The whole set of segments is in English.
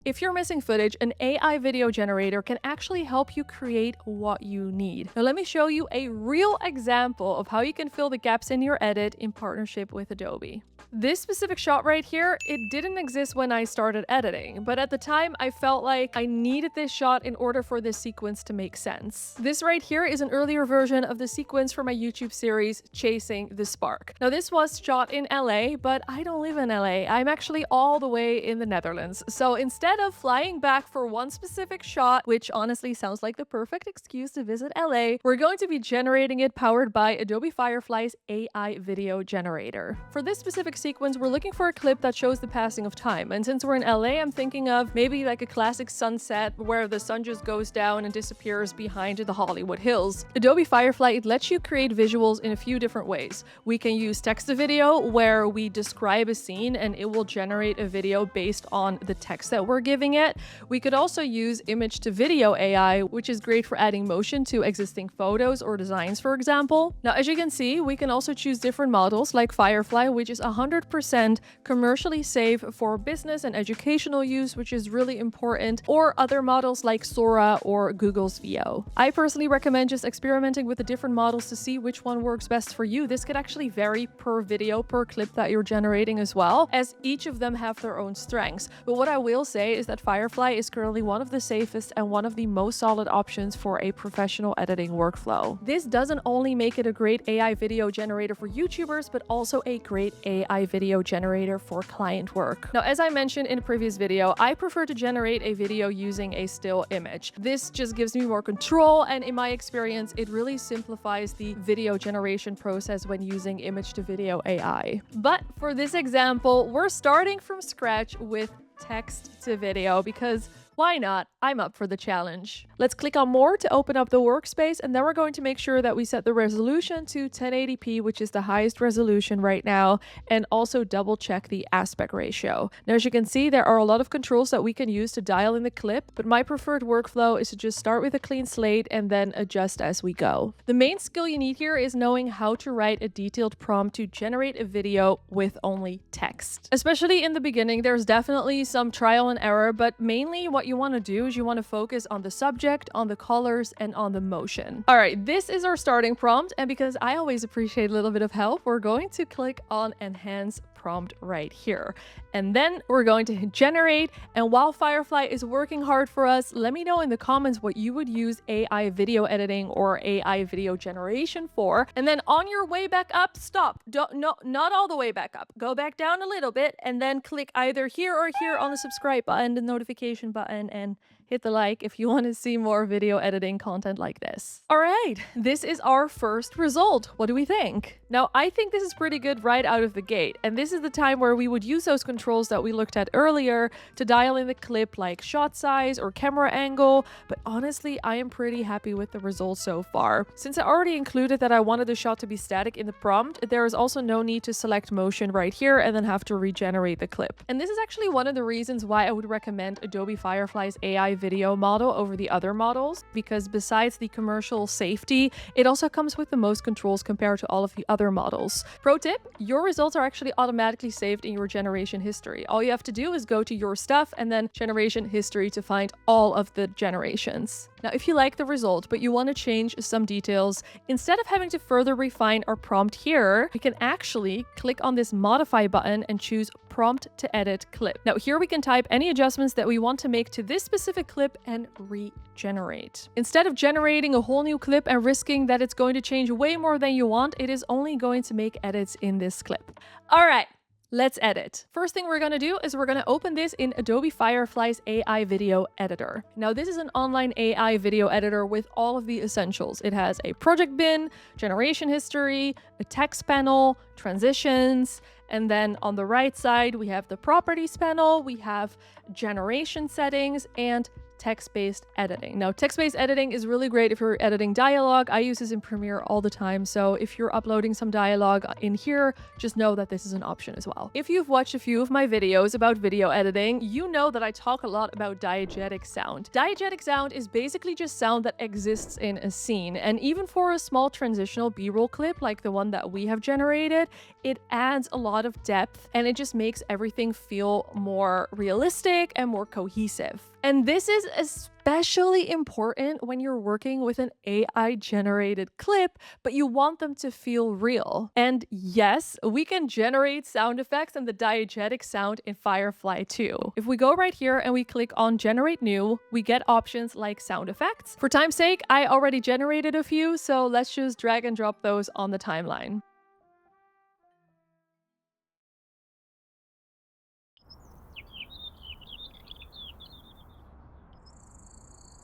If you're missing footage, an AI video generator can actually help you create what you need. Now let me show you a real example of how you can fill the gaps in your edit in partnership with Adobe. This specific shot right here, it didn't exist when I started editing, but at the time I felt like I needed this shot in order for this sequence to make sense. This right here is an earlier version of the sequence for my YouTube series, Chasing the Spark. Now this was shot in LA, but I don't live in LA. I'm actually all the way in the Netherlands. So instead of flying back for one specific shot, which honestly sounds like the perfect excuse to visit LA, we're going to be generating it powered by Adobe Firefly's AI video generator. For this specific sequence, we're looking for a clip that shows the passing of time. And since we're in LA, I'm thinking of maybe like a classic sunset where the sun just goes down and disappears behind the Hollywood hills. Adobe Firefly, it lets you create visuals in a few different ways. We can use text to video where we describe a scene and it will generate a video based on the text that we're giving it. We could also use image to video AI, which is great for adding motion to existing photos or designs, for example. Now, as you can see, we can also choose different models like Firefly, which is 100% commercially safe for business and educational use, which is really important, or other models like Sora or Google's VO. I personally recommend just experimenting with the different models to see which one works best for you. This could actually vary per video, per clip that you're generating as well, as each of them have their own strengths. But what I will say is that Firefly is currently one of the safest and one of the most solid options for a professional editing workflow. This doesn't only make it a great AI video generator for YouTubers, but also a great AI video generator for client work. Now, as I mentioned in a previous video, I prefer to generate a video using a still image. This just gives me more control, and in my experience, it really simplifies the video generation process when using image to video AI. But for this example, we're starting from scratch with text to video because why not? I'm up for the challenge. Let's click on more to open up the workspace, and then we're going to make sure that we set the resolution to 1080p, which is the highest resolution right now, and also double check the aspect ratio. Now, as you can see, there are a lot of controls that we can use to dial in the clip, but my preferred workflow is to just start with a clean slate and then adjust as we go. The main skill you need here is knowing how to write a detailed prompt to generate a video with only text. Especially in the beginning, there's definitely some trial and error, but mainly what you want to do is you want to focus on the subject, on the colors, and on the motion. All right, this is our starting prompt, and because I always appreciate a little bit of help, we're going to click on Enhance Prompt right here. And then we're going to hit Generate, and while Firefly is working hard for us, let me know in the comments what you would use AI video editing or AI video generation for. And then on your way back up, stop. Not all the way back up. Go back down a little bit, and then click either here or here on the subscribe button, the notification button, and hit the like if you want to see more video editing content like this. All right, this is our first result. What do we think? Now, I think this is pretty good right out of the gate, and this is the time where we would use those controls that we looked at earlier to dial in the clip, like shot size or camera angle, but honestly, I am pretty happy with the results so far. Since I already included that I wanted the shot to be static in the prompt, there is also no need to select motion right here and then have to regenerate the clip. And this is actually one of the reasons why I would recommend Adobe Firefly's AI video model over the other models, because besides the commercial safety, it also comes with the most controls compared to all of the other models. Pro tip, your results are actually automatically saved in your generation history. All you have to do is go to your stuff and then generation history to find all of the generations. Now, if you like the result, but you want to change some details, instead of having to further refine our prompt here, we can actually click on this modify button and choose prompt to edit clip. Now, here we can type any adjustments that we want to make to this specific clip and regenerate. Instead of generating a whole new clip and risking that it's going to change way more than you want, it is only going to make edits in this clip. All right. Let's edit. First thing we're going to do is we're going to open this in Adobe Firefly's AI video editor. Now, this is an online AI video editor with all of the essentials. It has a project bin, generation history, a text panel, transitions, and then on the right side, we have the properties panel, we have generation settings, and text-based editing. Now, text-based editing is really great if you're editing dialogue. I use this in Premiere all the time, so if you're uploading some dialogue in here, just know that this is an option as well. If you've watched a few of my videos about video editing, you know that I talk a lot about diegetic sound. Diegetic sound is basically just sound that exists in a scene, and even for a small transitional B-roll clip like the one that we have generated, it adds a lot of depth and it just makes everything feel more realistic and more cohesive. And this is especially important when you're working with an AI generated clip, but you want them to feel real. And yes, we can generate sound effects and the diegetic sound in Firefly too. If we go right here and we click on generate new, we get options like sound effects. For time's sake, I already generated a few, so let's just drag and drop those on the timeline.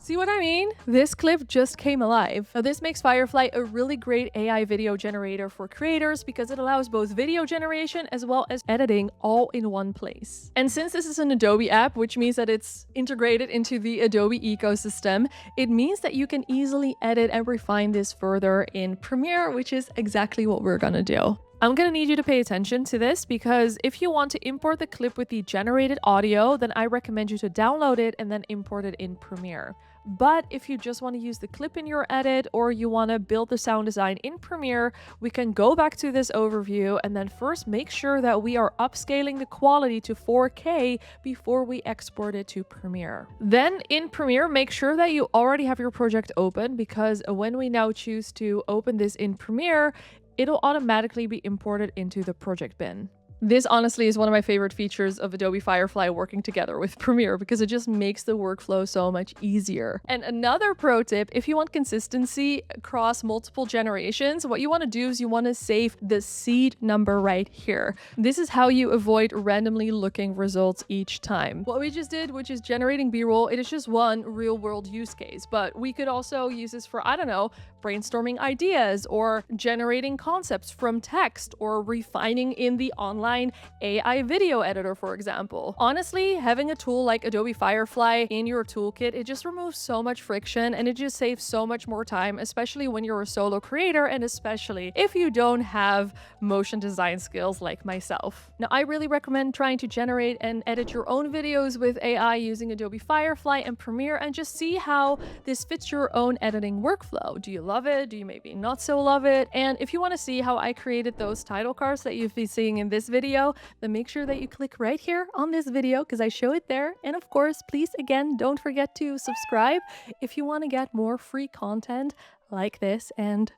See what I mean? This clip just came alive. Now, this makes Firefly a really great AI video generator for creators because it allows both video generation as well as editing all in one place. And since this is an Adobe app, which means that it's integrated into the Adobe ecosystem, it means that you can easily edit and refine this further in Premiere, which is exactly what we're gonna do. I'm gonna need you to pay attention to this because if you want to import the clip with the generated audio, then I recommend you to download it and then import it in Premiere. But if you just want to use the clip in your edit or you want to build the sound design in Premiere, we can go back to this overview and then first make sure that we are upscaling the quality to 4K before we export it to Premiere. Then in Premiere, make sure that you already have your project open because when we now choose to open this in Premiere, it'll automatically be imported into the project bin. This honestly is one of my favorite features of Adobe Firefly working together with Premiere because it just makes the workflow so much easier. And another pro tip, if you want consistency across multiple generations, what you want to do is you want to save the seed number right here. This is how you avoid randomly looking results each time. What we just did, which is generating B-roll, it is just one real world use case, but we could also use this for, I don't know, brainstorming ideas or generating concepts from text or refining in the online AI video editor, for example. Honestly, having a tool like Adobe Firefly in your toolkit, it just removes so much friction and it just saves so much more time, especially when you're a solo creator and especially if you don't have motion design skills like myself. Now, I really recommend trying to generate and edit your own videos with AI using Adobe Firefly and Premiere and just see how this fits your own editing workflow. Do you love it? Do you maybe not so love it? And if you want to see how I created those title cards that you've been seeing in this video, then make sure that you click right here on this video because I show it there. And of course, please again, don't forget to subscribe if you want to get more free content like this and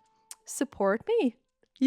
support me.